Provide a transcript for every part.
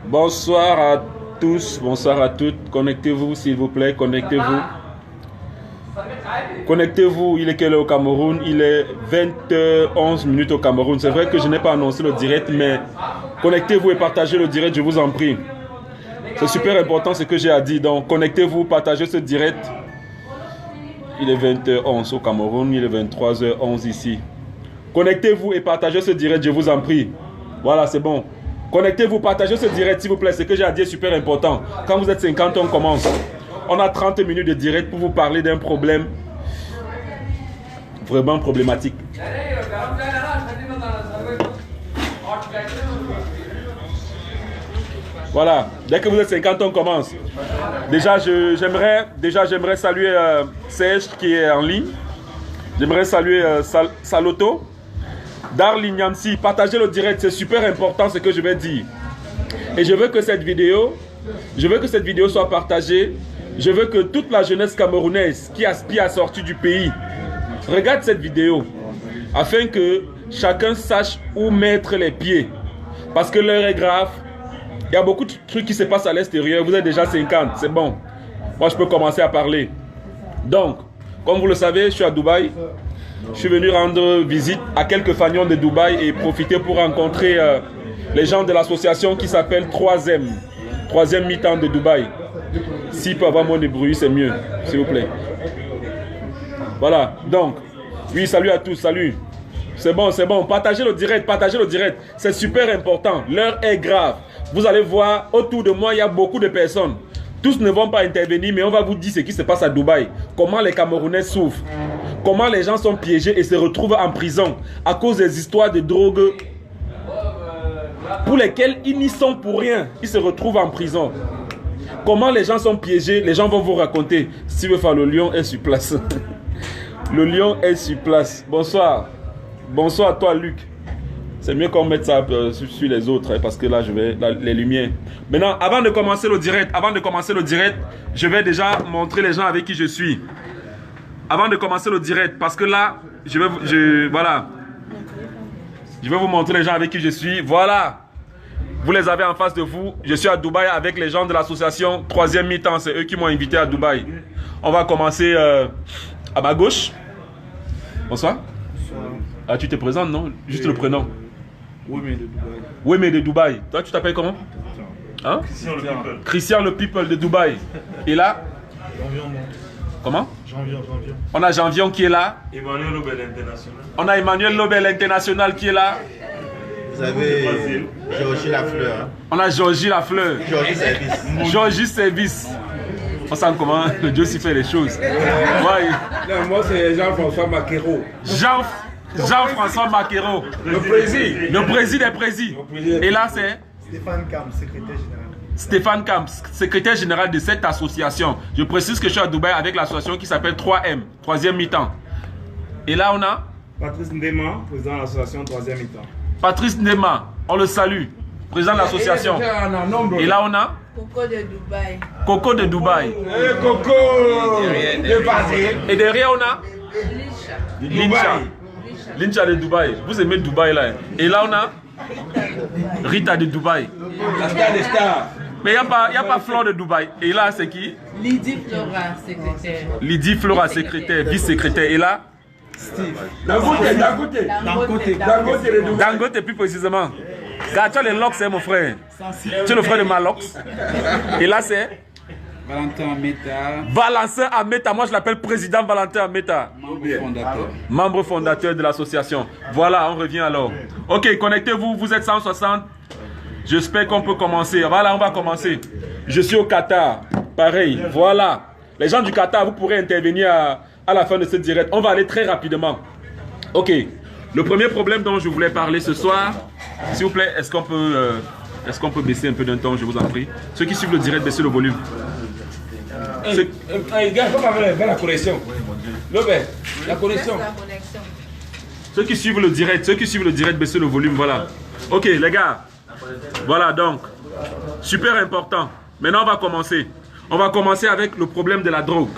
Bonsoir à tous, bonsoir à toutes. Connectez-vous s'il vous plaît, connectez-vous. Connectez-vous, il est quelle heure au Cameroun? Il est 21 minutes au Cameroun. C'est vrai que je n'ai pas annoncé le direct, mais connectez-vous et partagez le direct, je vous en prie. C'est super important ce que j'ai à dire. Donc connectez-vous, partagez ce direct. Il est 21 au Cameroun, il est 23h11 ici. Connectez-vous et partagez ce direct, je vous en prie. Voilà, c'est bon. Connectez-vous, partagez ce direct s'il vous plaît. Ce que j'ai à dire est super important. Quand vous êtes 50, on commence. On a 30 minutes de direct pour vous parler d'un problème vraiment problématique. Voilà, dès que vous êtes 50, on commence. Déjà, j'aimerais saluer Serge qui est en ligne. J'aimerais saluer Saloto. Darling Nyamsi, partagez le direct, c'est super important ce que je vais dire. Et je veux que cette vidéo soit partagée. Je veux que toute la jeunesse camerounaise qui aspire à sortir du pays regarde cette vidéo afin que chacun sache où mettre les pieds. Parce que l'heure est grave. Il y a beaucoup de trucs qui se passent à l'extérieur. Vous êtes déjà 50, c'est bon. Moi, je peux commencer à parler. Donc, comme vous le savez, je suis à Dubaï. Je suis venu rendre visite à quelques fagnons de Dubaï et profiter pour rencontrer les gens de l'association qui s'appelle 3e mi-temps de Dubaï. S'il peut avoir moins de bruit, c'est mieux, s'il vous plaît. Voilà, donc, oui, salut à tous, salut. C'est bon, partagez le direct, c'est super important. L'heure est grave. Vous allez voir, autour de moi, il y a beaucoup de personnes. Tous ne vont pas intervenir, mais on va vous dire ce qui se passe à Dubaï. Comment les Camerounais souffrent. Comment les gens sont piégés et se retrouvent en prison à cause des histoires de drogue pour lesquelles ils n'y sont pour rien. Ils se retrouvent en prison. Comment les gens sont piégés, les gens vont vous raconter. Si vous faire le lion est sur place. Le lion est sur place. Bonsoir. Bonsoir à toi, Luc. C'est mieux qu'on mette ça sur les autres, parce que là, je vais les lumières. Maintenant, avant de commencer le direct, je vais déjà montrer les gens avec qui je suis. Avant de commencer le direct, parce que là, voilà. Je vais vous montrer les gens avec qui je suis. Voilà. Vous les avez en face de vous. Je suis à Dubaï avec les gens de l'association 3e mi-temps. C'est eux qui m'ont invité à Dubaï. On va commencer à ma gauche. Bonsoir. Bonsoir. Ah, tu te présentes, non? Juste le prénom. Wémé de Dubaï. Wémé de Dubaï. Toi, tu t'appelles comment? Hein? Christian le people de Dubaï. Et là? Comment? Janvion. On a Janvion qui est là. Emmanuel Lobel International. On a Emmanuel Lobel International qui est là. Vous avez Georgie Lafleur. Hein? On a Georgie Lafleur. Georgie Service. On sent comment le Dieu s'y fait les choses. Ouais. Non, moi c'est Jean-François Maquero. Jean-François Maquero. Le président. Le président des présidents. Et là c'est Stéphane Camp, secrétaire général. Stéphane Camp, secrétaire général de cette association. Je précise que je suis à Dubaï avec l'association qui s'appelle 3M, 3e mi-temps. Et là on a Patrice Ndema, président de l'association 3e mi-temps. Patrice Ndema, on le salue, président de l'association. Et là on a Coco de Dubaï. Coco de Dubaï. Coco de Basile. Et derrière on a Lisha. Lincha de Dubaï. Vous aimez Dubaï là. Et là on a Rita de Dubaï. La star des stars. Mais il n'y a pas Flore de Dubaï. Et là c'est qui? Lydie Flora, secrétaire. Lydie Flora, secrétaire, vice-secrétaire. Et là Dangote de Dubaï. Dangote plus précisément. Car tu as les locks, c'est mon frère. Tu es le frère de ma locks. Et là c'est Valentin Ameta. Valentin Ameta. Moi je l'appelle président Valentin Ameta. Membre fondateur de l'association. Voilà, on revient alors. Ok, connectez-vous, vous êtes 160. J'espère qu'on peut commencer. Voilà, on va commencer. Je suis au Qatar. Pareil, voilà. Les gens du Qatar, vous pourrez intervenir à la fin de ce direct. On va aller très rapidement. Ok. Le premier problème dont je voulais parler ce soir, s'il vous plaît, est-ce qu'on peut baisser un peu d'un ton, je vous en prie. Ceux qui suivent le direct, baissez le volume. Les gars, il faut pas faire la connexion. La connexion. Ceux qui suivent le direct, baissez le volume, voilà. Ok, les gars. Voilà, donc, super important. Maintenant, on va commencer. On va commencer avec le problème de la drogue.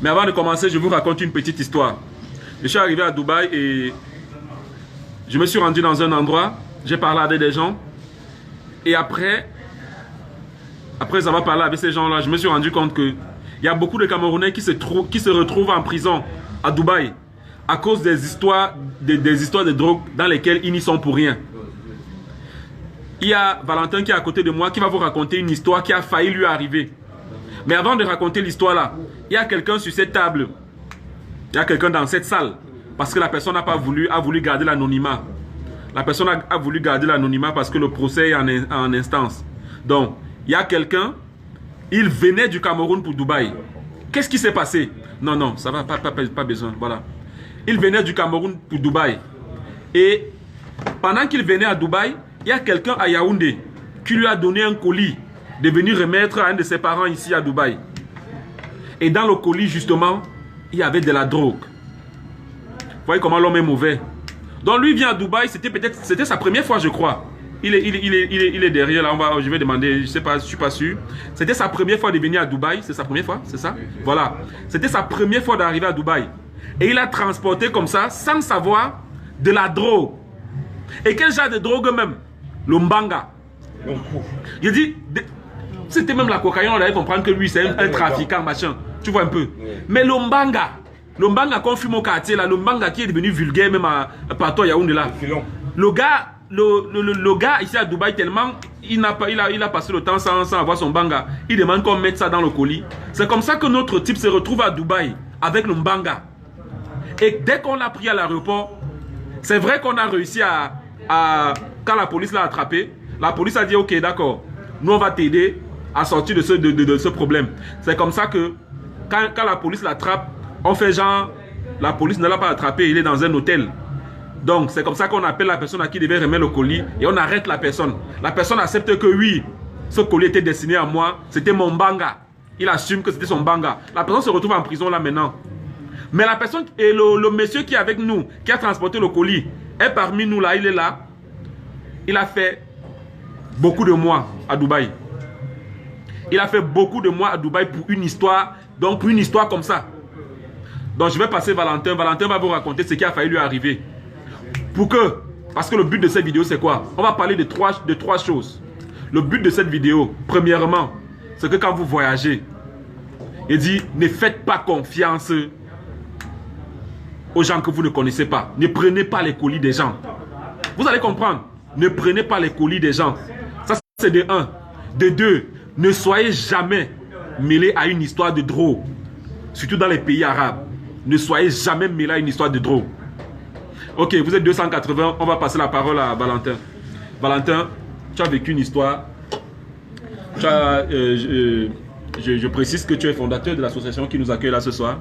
Mais avant de commencer, je vous raconte une petite histoire. Je suis arrivé à Dubaï et je me suis rendu dans un endroit, j'ai parlé avec des gens. Et après avoir parlé avec ces gens-là, je me suis rendu compte qu'il y a beaucoup de Camerounais qui se retrouvent en prison à Dubaï à cause des histoires de drogue dans lesquelles ils n'y sont pour rien. Il y a Valentin qui est à côté de moi qui va vous raconter une histoire qui a failli lui arriver. Mais avant de raconter l'histoire là, il y a quelqu'un sur cette table. Il y a quelqu'un dans cette salle. Parce que la personne a voulu garder l'anonymat. La personne a voulu garder l'anonymat parce que le procès est en instance. Donc, il y a quelqu'un, il venait du Cameroun pour Dubaï. Qu'est-ce qui s'est passé? Non, ça va, pas besoin, voilà. Il venait du Cameroun pour Dubaï. Et pendant qu'il venait à Dubaï, il y a quelqu'un à Yaoundé qui lui a donné un colis de venir remettre à un de ses parents ici à Dubaï. Et dans le colis, justement, il y avait de la drogue. Vous voyez comment l'homme est mauvais. Donc lui vient à Dubaï, c'était sa première fois, je crois. Il est derrière, là, je vais demander, je sais pas, je suis pas sûr. C'était sa première fois de venir à Dubaï, c'est sa première fois, c'est ça? Voilà. C'était sa première fois d'arriver à Dubaï. Et il a transporté comme ça, sans savoir, de la drogue. Et quel genre de drogue même? Le mbanga. Il dit, c'était même la cocaïne, on allait comprendre que lui c'est un trafiquant, machin. Tu vois un peu. Mais le mbanga qu'on fume au quartier, là, le mbanga qui est devenu vulgaire même à partout à Yaoundé là. Le gars ici à Dubaï, tellement il a passé le temps sans avoir son mbanga. Il demande qu'on mette ça dans le colis. C'est comme ça que notre type se retrouve à Dubaï avec le mbanga. Et dès qu'on l'a pris à l'aéroport, c'est vrai qu'on a réussi quand la police l'a attrapé, la police a dit ok d'accord, nous on va t'aider à sortir de ce problème. C'est comme ça que quand la police l'attrape, on fait genre, la police ne l'a pas attrapé, il est dans un hôtel. Donc c'est comme ça qu'on appelle la personne à qui devait remettre le colis et on arrête la personne. La personne accepte que oui, ce colis était destiné à moi, c'était mon banga. Il assume que c'était son banga. La personne se retrouve en prison là maintenant. Mais la personne et le monsieur qui est avec nous, qui a transporté le colis, est parmi nous là, il est là. Il a fait beaucoup de mois à Dubaï. Il a fait beaucoup de mois à Dubaï pour une histoire, donc pour une histoire comme ça. Donc je vais passer Valentin. Valentin va vous raconter ce qui a failli lui arriver. Parce que le but de cette vidéo c'est quoi? On va parler de trois choses. Le but de cette vidéo, premièrement, c'est que quand vous voyagez, il dit ne faites pas confiance aux gens que vous ne connaissez pas. Ne prenez pas les colis des gens. Vous allez comprendre. Ne prenez pas les colis des gens. Ça c'est de 1. De 2, ne soyez jamais mêlés à une histoire de drogue. Surtout dans les pays arabes. Ne soyez jamais mêlés à une histoire de drogue. Ok, vous êtes 280. On va passer la parole à Valentin. Valentin, tu as vécu une histoire. Je précise que tu es fondateur de l'association qui nous accueille là ce soir.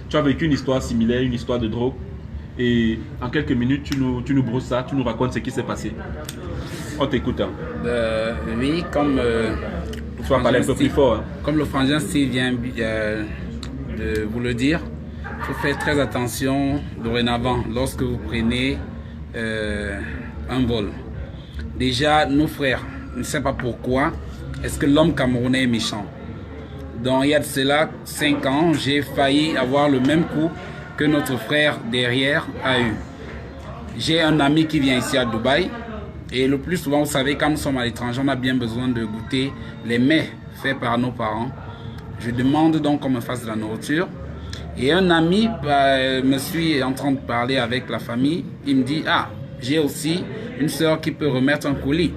Tu as vécu une histoire similaire, une histoire de drogue. Et en quelques minutes, tu nous brosses ça, tu nous racontes ce qui s'est passé. On t'écoute. Hein. Oui, comme... tu vas parler un peu plus fort. Hein. Comme le frangin Steve vient de vous le dire, il faut faire très attention dorénavant lorsque vous prenez un vol. Déjà, nos frères, je ne sais pas pourquoi, est-ce que l'homme camerounais est méchant? Donc il y a de cela 5 ans, j'ai failli avoir le même coup que notre frère derrière a eu. J'ai un ami qui vient ici à Dubaï et le plus souvent, vous savez, quand nous sommes à l'étranger, on a bien besoin de goûter les mets faits par nos parents. Je demande donc qu'on me fasse de la nourriture. Et un ami me suit en train de parler avec la famille. Il me dit, ah, j'ai aussi une soeur qui peut remettre un colis.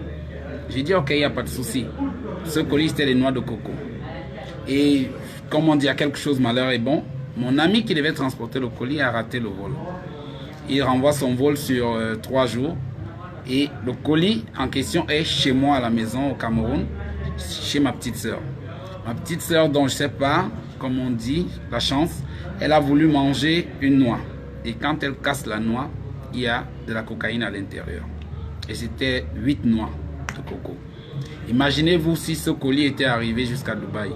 J'ai dit, ok, il n'y a pas de souci. Ce colis, c'était les noix de coco. Et comme on dit, à quelque chose, malheur est bon. Mon ami qui devait transporter le colis a raté le vol. Il renvoie son vol sur 3 jours. Et le colis en question est chez moi à la maison au Cameroun, chez ma petite soeur. Ma petite soeur dont je ne sais pas, comme on dit, la chance, elle a voulu manger une noix. Et quand elle casse la noix, il y a de la cocaïne à l'intérieur. Et c'était 8 noix de coco. Imaginez-vous si ce colis était arrivé jusqu'à Dubaï.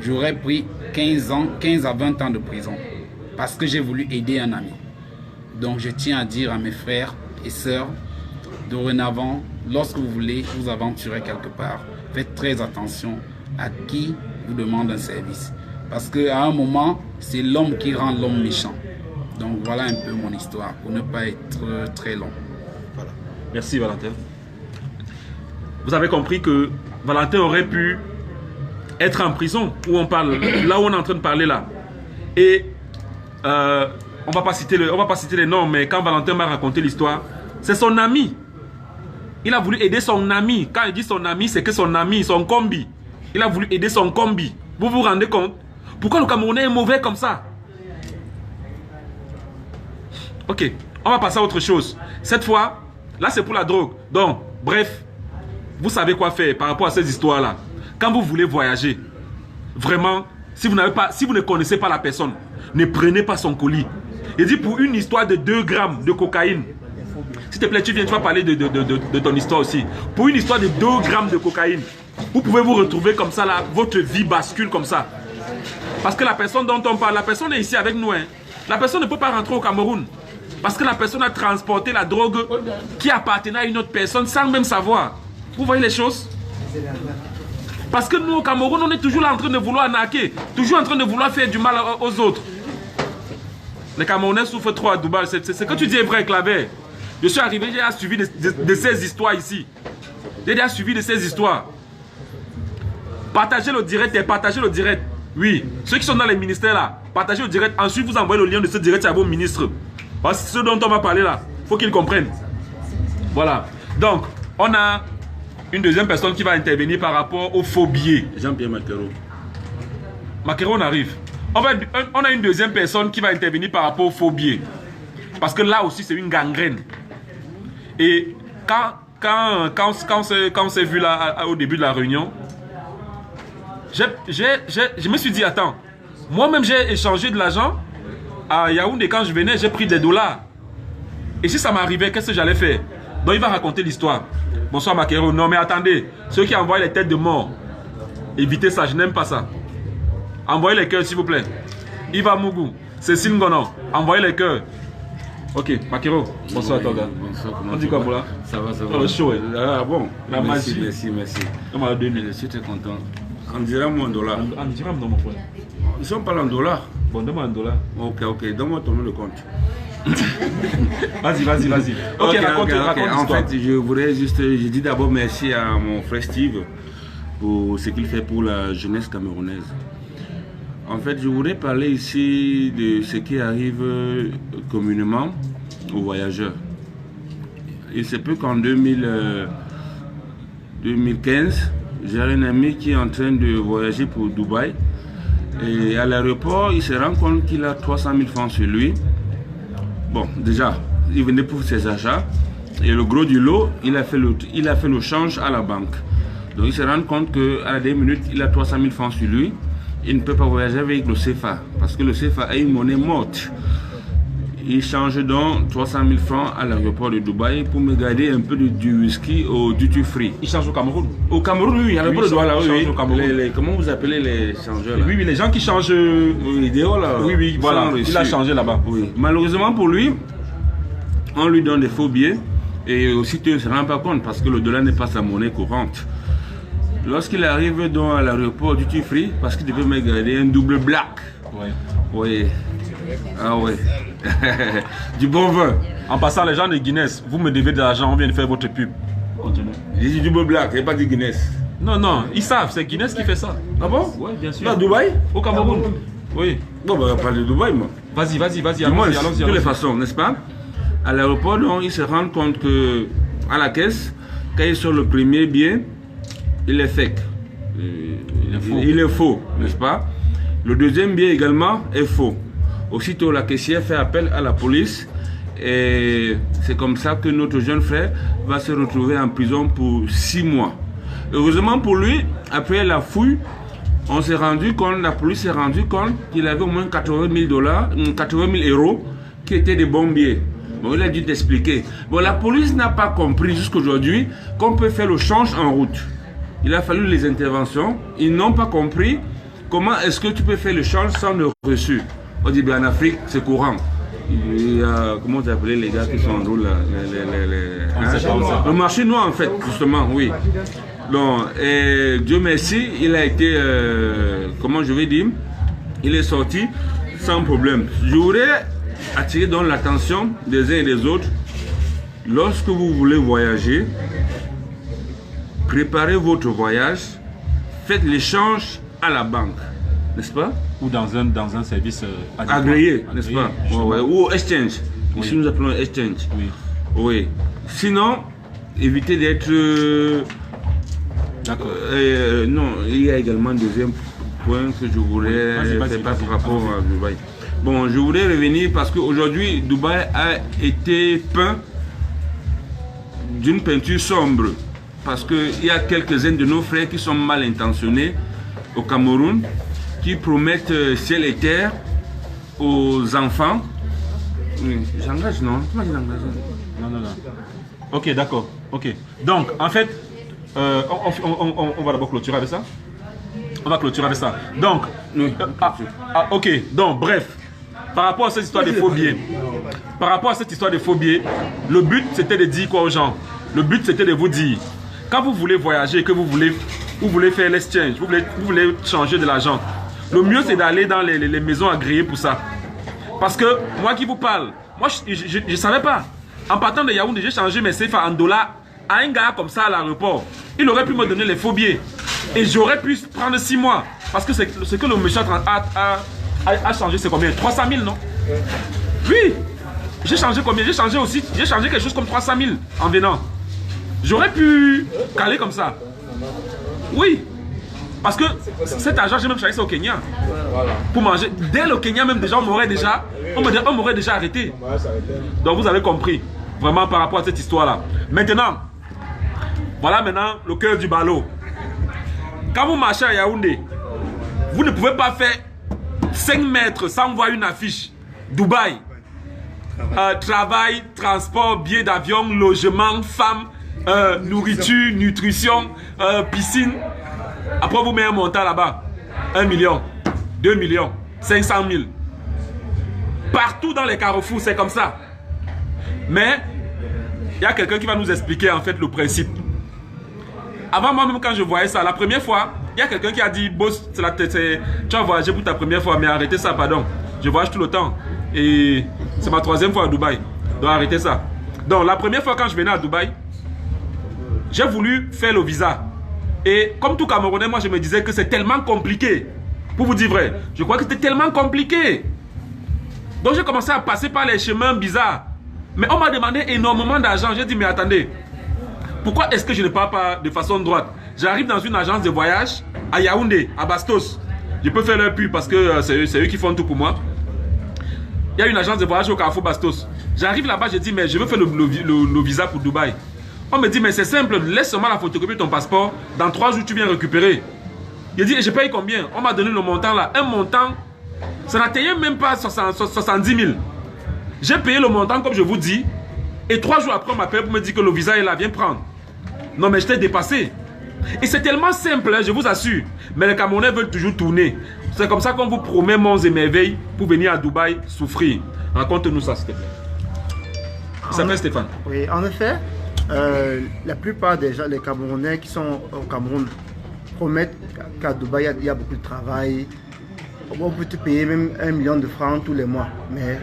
J'aurais pris 15 à 20 ans de prison. Parce que j'ai voulu aider un ami. Donc je tiens à dire à mes frères et sœurs, dorénavant, lorsque vous voulez vous aventurer quelque part, faites très attention à qui vous demande un service. Parce qu'à un moment, c'est l'homme qui rend l'homme méchant. Donc voilà un peu mon histoire, pour ne pas être très long. Merci Valentin. Vous avez compris que Valentin aurait pu être en prison, où on parle, là où on est en train de parler là. Et on va pas citer les noms, mais quand Valentin m'a raconté l'histoire, c'est son ami. Il a voulu aider son ami. Quand il dit son ami, c'est que son ami, son combi. Il a voulu aider son combi. Vous vous rendez compte? Pourquoi le Camerounais est mauvais comme ça? Ok, on va passer à autre chose. Cette fois, là c'est pour la drogue. Donc, bref, vous savez quoi faire par rapport à ces histoires-là. Quand vous voulez voyager, vraiment, si vous ne connaissez pas la personne, ne prenez pas son colis. Il dit pour une histoire de 2 grammes de cocaïne. S'il te plaît, tu vas parler de ton histoire aussi. Pour une histoire de 2 grammes de cocaïne, vous pouvez vous retrouver comme ça, là, votre vie bascule comme ça. Parce que la personne dont on parle, la personne est ici avec nous. Hein. La personne ne peut pas rentrer au Cameroun. Parce que la personne a transporté la drogue qui appartenait à une autre personne sans même savoir. Vous voyez les choses? Parce que nous, au Cameroun, on est toujours là en train de vouloir arnaquer. Toujours en train de vouloir faire du mal aux autres. Les Camerounais souffrent trop à Dubaï. C'est ce que tu dis est vrai, Claver. Je suis arrivé, j'ai suivi de ces histoires ici. J'ai déjà suivi de ces histoires. Partagez le direct et partagez le direct. Oui, ceux qui sont dans les ministères là, partagez le direct. Ensuite, vous envoyez le lien de ce direct à vos ministres. Parce que ce dont on va parler là, il faut qu'ils comprennent. Voilà. Donc, on a une deuxième personne qui va intervenir par rapport aux faux billets. Jean-Pierre Macaro. Macaro, on arrive. On a une deuxième personne qui va intervenir par rapport aux faux billets. Parce que là aussi, c'est une gangrène. Et quand on s'est vu là au début de la réunion, je me suis dit, attends, moi-même j'ai échangé de l'argent à Yaoundé. Quand je venais, j'ai pris des dollars. Et si ça m'arrivait, qu'est-ce que j'allais faire? Donc il va raconter l'histoire. Bonsoir Macaro. Non mais attendez, ceux qui envoient les têtes de mort, évitez ça, je n'aime pas ça. Envoyez les cœurs s'il vous plaît. Iva Mougou, Cécile Ngonon, envoyez les cœurs. Ok, Macaro, bonsoir à toi gars. Bonsoir, comment on dit quoi pour là? Ça va, ça va. Oh, le show, Ah bon, la merci, magie. merci. On m'a donné. Je suis très content. On dirait mon dollar. En dirham dans mon frère. Ils sont pas en dollars. Bon, donne-moi un dollar. Ok, donne-moi ton nom de compte. Vas-y. Ok, raconte En l'histoire. fait, je voudrais juste, je dis d'abord merci à mon frère Steve pour ce qu'il fait pour la jeunesse camerounaise. En fait, je voudrais parler ici de ce qui arrive communément aux voyageurs. Il se peut qu'en 2015, j'ai un ami qui est en train de voyager pour Dubaï. Et à l'aéroport, il se rend compte qu'il a 300 000 francs sur lui. Bon, déjà, il venait pour ses achats. Et le gros du lot, il a fait le change à la banque. Donc il se rend compte qu'à la dernière minute, il a 300 000 francs sur lui. Il ne peut pas voyager avec le CFA. Parce que le CFA est une monnaie morte. Il change donc 300 000 francs à l'aéroport de Dubaï pour me garder un peu du whisky au duty free. Il change au Cameroun. Au Cameroun, oui, à l'aéroport de Douala, oui. Au Cameroun. Comment vous appelez les changeurs là? Oui, les gens qui changent. Vidéo là. Oui, voilà. Sans Il a reçu. changé là-bas. Oui. Malheureusement pour lui, on lui donne des faux billets et aussitôt il ne se rend pas compte parce que le dollar n'est pas sa monnaie courante. Lorsqu'il arrive donc à l'aéroport duty free, parce qu'il devait me garder un double black. Ouais. Oui. Ah ouais. Du bon vin. En passant, les gens de Guinness, vous me devez de l'argent, on vient de faire votre pub. Continuez. J'ai dit double black, j'ai pas dit Guinness. Non, ils savent, c'est Guinness qui fait ça. Ah bon? Oui, bien sûr. Là, à Dubaï? Au Cameroun. Oui. Bon, bah, on parle de Dubaï, moi. Vas-y, Moi, allons-y. de toutes les façons, n'est-ce pas? À l'aéroport, donc, il se rend compte que à la caisse, quand il sort le premier billet, il est fake. Il est faux, n'est-ce pas? Le deuxième billet également est faux. Aussitôt, la caissière fait appel à la police et c'est comme ça que notre jeune frère va se retrouver en prison pour 6 mois. Heureusement pour lui, après la fouille, la police s'est rendu compte qu'il avait au moins 80 000 euros qui étaient des bons billets. Bon, il a dû t'expliquer. Bon, la police n'a pas compris jusqu'aujourd'hui qu'on peut faire le change en route. Il a fallu les interventions. Ils n'ont pas compris comment est-ce que tu peux faire le change sans le reçu. On dit bien en Afrique, c'est courant. Il y a, comment vous appelez les gars qui sont en route là, le marché noir en fait, justement, oui. Donc, et Dieu merci, il a été, comment je vais dire, il est sorti sans problème. Je voudrais attirer donc l'attention des uns et des autres lorsque vous voulez voyager, préparez votre voyage, faites l'échange à la banque, n'est-ce pas? Ou dans un service agréé, n'est-ce pas? Ouais. Ou exchange. Oui. Ici nous appelons exchange. Oui. Oui. Sinon, évitez d'être... D'accord. non, il y a également un deuxième point que je voudrais faire par rapport à Dubaï. Bon, je voudrais revenir parce qu'aujourd'hui, Dubaï a été peint d'une peinture sombre. Parce qu'il y a quelques-uns de nos frères qui sont mal intentionnés au Cameroun, qui promettent ciel et terre aux enfants. Oui, j'engage, non? Non. Ok, d'accord. Ok. Donc, en fait, on va d'abord clôturer avec ça. On va clôturer avec ça. Donc, ok. Donc, bref, par rapport à cette histoire des faux billets, le but c'était de dire quoi aux gens? Le but c'était de vous dire, quand vous voulez voyager, que vous voulez faire l'exchange, vous voulez changer de l'argent, le mieux c'est d'aller dans les maisons agréées pour ça. Parce que moi qui vous parle, moi je ne savais pas. En partant de Yaoundé, j'ai changé mes CFA en dollars à un gars comme ça à l'aéroport. Il aurait pu me donner les faux billets. Et j'aurais pu prendre 6 mois. Parce que ce que le monsieur a changé, c'est combien? 300 000, non? Oui. J'ai changé combien? J'ai changé quelque chose comme 300 000 en venant. J'aurais pu caler comme ça. Oui. Parce que cet argent, j'ai même changé ça au Kenya. Pour manger. Dès le Kenya, même déjà, on m'aurait déjà arrêté. Donc vous avez compris. Vraiment par rapport à cette histoire-là. Maintenant, voilà maintenant le cœur du ballot. Quand vous marchez à Yaoundé, vous ne pouvez pas faire 5 mètres sans voir une affiche. Dubaï. Travail, transport, billets d'avion, logement, femmes, nourriture, nutrition, piscine. Après vous mettez un montant là-bas. 1 million, 2 millions, 500 000. Partout dans les carrefours, c'est comme ça. Mais il y a quelqu'un qui va nous expliquer en fait le principe. Avant moi-même quand je voyais ça, la première fois, il y a quelqu'un qui a dit, boss, tu vas voyager pour ta première fois, mais arrêtez ça, pardon. Je voyage tout le temps. Et c'est ma 3e fois à Dubaï. Donc arrêtez ça. Donc la première fois quand je venais à Dubaï, j'ai voulu faire le visa. Et comme tout Camerounais, moi je me disais que c'est tellement compliqué. Pour vous dire vrai, je crois que c'était tellement compliqué. Donc j'ai commencé à passer par les chemins bizarres. Mais on m'a demandé énormément d'argent. J'ai dit, mais attendez, pourquoi est-ce que je ne pars pas de façon droite? J'arrive dans une agence de voyage à Yaoundé, à Bastos. Je peux faire leur pub parce que c'est eux qui font tout pour moi. Il y a une agence de voyage au Carrefour Bastos. J'arrive là-bas, je dis, mais je veux faire le visa pour Dubaï. On me dit, mais c'est simple, laisse seulement la photocopie de ton passeport. Dans 3 jours, tu viens récupérer. Je dis, et je paye combien? On m'a donné le montant là. Un montant, ça n'atteignait même pas 70 000. J'ai payé le montant comme je vous dis. Et 3 jours après, on m'appelle pour me dire que le visa est là, viens prendre. Non, mais j'étais dépassé. Et c'est tellement simple, hein, je vous assure. Mais les Camerounais veulent toujours tourner. C'est comme ça qu'on vous promet monts et merveilles pour venir à Dubaï souffrir. Raconte-nous ça, s'il te plaît. Il s'appelle Stéphane. Oui, en effet, la plupart des gens, les Camerounais qui sont au Cameroun, promettent qu'à Dubaï, il y a beaucoup de travail. On peut te payer même 1 million de francs tous les mois. Mais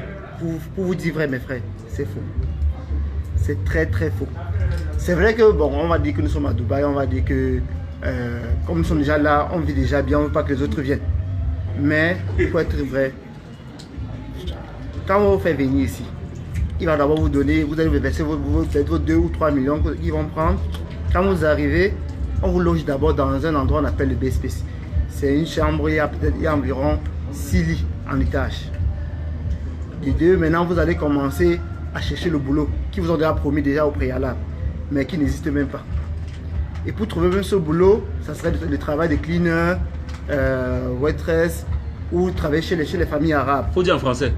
pour vous dire vrai, mes frères, c'est faux. C'est très très faux. C'est vrai que, bon, on va dire que nous sommes à Dubaï, on va dire que, comme nous sommes déjà là, on vit déjà bien, on ne veut pas que les autres viennent. Mais, il faut être vrai. Quand on vous fait venir ici, il va d'abord vous donner, vous allez verser vos 2 ou 3 millions qu'ils vont prendre. Quand vous arrivez, on vous loge d'abord dans un endroit qu'on appelle le BSPC. C'est une chambre, il y a environ 6 lits en étage. Les deux, maintenant vous allez commencer à chercher le boulot qui vous ont déjà promis déjà au préalable, mais qui n'existe même pas. Et pour trouver même ce boulot, ça serait le travail de cleaner, waitress ou travailler chez les familles arabes. Faut dire en français.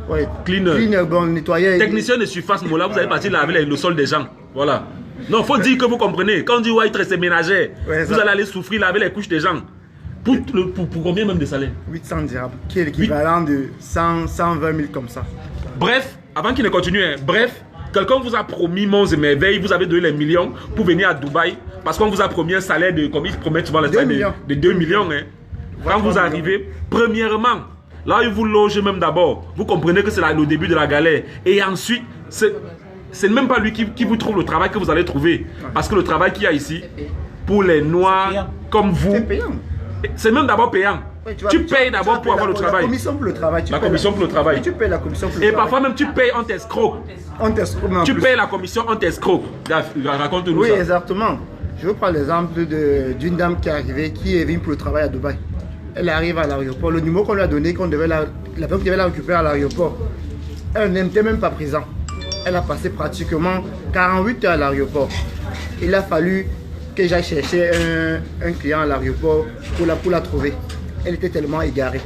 Ouais. Cleaner. Bon, nettoyer. Technicien de surface, là, vous allez partir laver le sol des gens. Voilà. Non, faut dire que vous comprenez. Quand on dit waitress, c'est ménager. Ouais, vous allez aller souffrir, laver les couches des gens. Pour combien même de salaire? 800 dirhams, qui est l'équivalent de 120 000 comme ça. Bref, avant qu'il ne continue, hein, bref, quelqu'un vous a promis monts et merveilles, vous avez donné les millions pour venir à Dubaï, parce qu'on vous a promis un salaire de, comme ils promettent souvent le salaire de 2 millions. Hein. Quand vous arrivez, premièrement, là où ils vous logent même d'abord, vous comprenez que c'est le début de la galère. Et ensuite, c'est même pas lui qui vous trouve le travail que vous allez trouver. Parce que le travail qu'il y a ici, pour les Noirs comme vous, C'est payant. c'est même d'abord payant. Ouais, Tu payes d'abord pour avoir le La travail. commission pour le travail. La commission pour le travail. Tu payes la commission pour le Et travail. parfois même tu payes en t'escroc. On t'escroque en Tu plus. payes la commission en t'escroc. Raconte-nous Oui, ça. exactement. Je veux prendre l'exemple d'une dame qui est arrivée, qui est venue pour le travail à Dubaï. Elle arrive à l'aéroport. Le numéro qu'on lui a donné, la femme qui devait la récupérer à l'aéroport, elle n'était même pas présente. Elle a passé pratiquement 48 heures à l'aéroport. Il a fallu que j'aille chercher un client à l'aéroport pour la trouver. Elle était tellement égarée.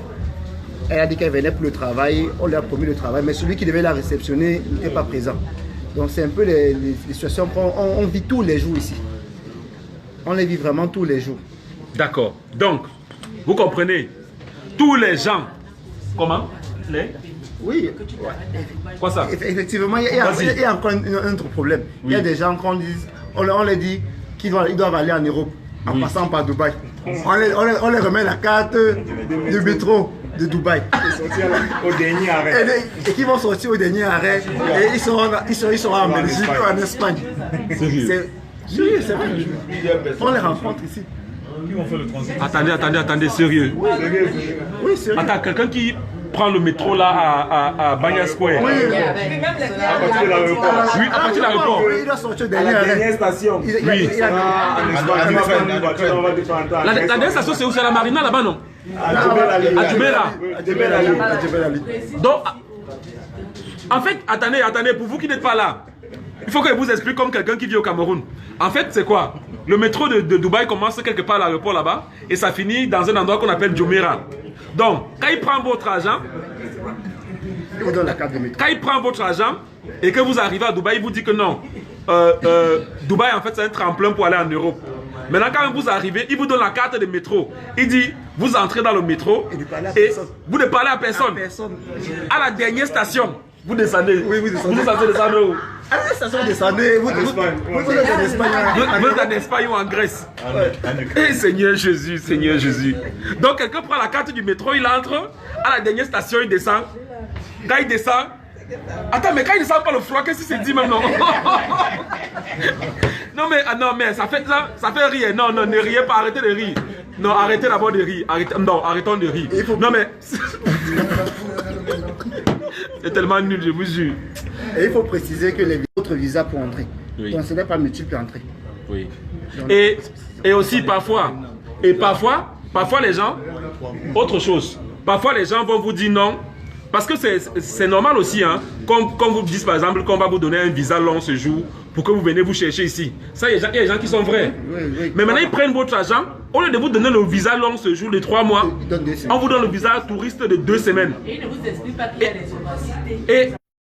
Elle a dit qu'elle venait pour le travail, on lui a promis le travail, mais celui qui devait la réceptionner n'était pas présent. Donc c'est un peu les situations qu'on vit tous les jours ici. On les vit vraiment tous les jours. D'accord. Donc, vous comprenez, tous les gens, comment Oui, Quoi ça? effectivement, il y a encore un autre problème. Il y a des gens qu'on dit, on leur dit qu'ils doivent aller en Europe en passant par Dubaï. On les remet la carte du métro de Dubaï. Au dernier arrêt. Et qui vont sortir au dernier arrêt. Et ils seront en Belgique ou en Espagne. C'est vrai. On les rencontre ici. Qui vont faire le transit? Attendez, sérieux. Oui, c'est vrai. Attends, quelqu'un qui prend le métro là à Bagna Square. Oui, À partir de l'aéroport. Oui, à partir de l'aéroport. il doit sortir au À dernier la arrêt. dernière station. Il a- En Espagne, on va prendre une voiture, on va descendre en La dernière station, c'est où? C'est à la Marina là-bas, non? À Djibera. Donc, en fait, attendez, pour vous qui n'êtes pas là, il faut que je vous explique comme quelqu'un qui vit au Cameroun. En fait, c'est quoi? Le métro de Dubaï commence quelque part à l'aéroport là-bas et ça finit dans un endroit qu'on appelle Djomera. Donc, quand il prend votre argent, Il vous donne la carte de métro. quand il prend votre argent et que vous arrivez à Dubaï, il vous dit que non. Dubaï, en fait, c'est un tremplin pour aller en Europe. Maintenant, quand vous arrivez, il vous donne la carte de métro. Il dit, vous entrez dans le métro et vous ne parlez à personne. À la dernière station, vous descendez. Oui, vous descendez. Vous êtes descendre où? À la station descendez, vous êtes en Espagne. Vous êtes en Espagne ou en Grèce? Eh Seigneur Jésus, Seigneur Jésus. Donc quelqu'un prend la carte du métro, il entre, à la dernière station, il descend. Quand il descend, attends, mais quand il descend pas le froid, qu'est-ce qu'il se dit maintenant? Non mais ça fait rire. Non, ne riez pas, arrêtez de rire. Non, arrêtez d'abord de rire. Arrêtons de rire. Non mais... C'est tellement nul, je vous jure. Et il faut préciser que les autres visas pour entrer. Oui. Donc ce n'est pas multiple entrée. Oui. Et aussi parfois les gens, autre chose, parfois les gens vont vous dire non, parce que c'est normal aussi, hein, comme vous dites par exemple qu'on va vous donner un visa long séjour pour que vous venez vous chercher ici. Ça, il y a des gens qui sont vrais. Oui. Mais maintenant ils prennent votre argent, au lieu de vous donner le visa long séjour de 3 mois, Ils donnent 2 semaines. on vous donne le visa touriste de 2 semaines. Et il ne vous explique pas qu'il y a des universités. Et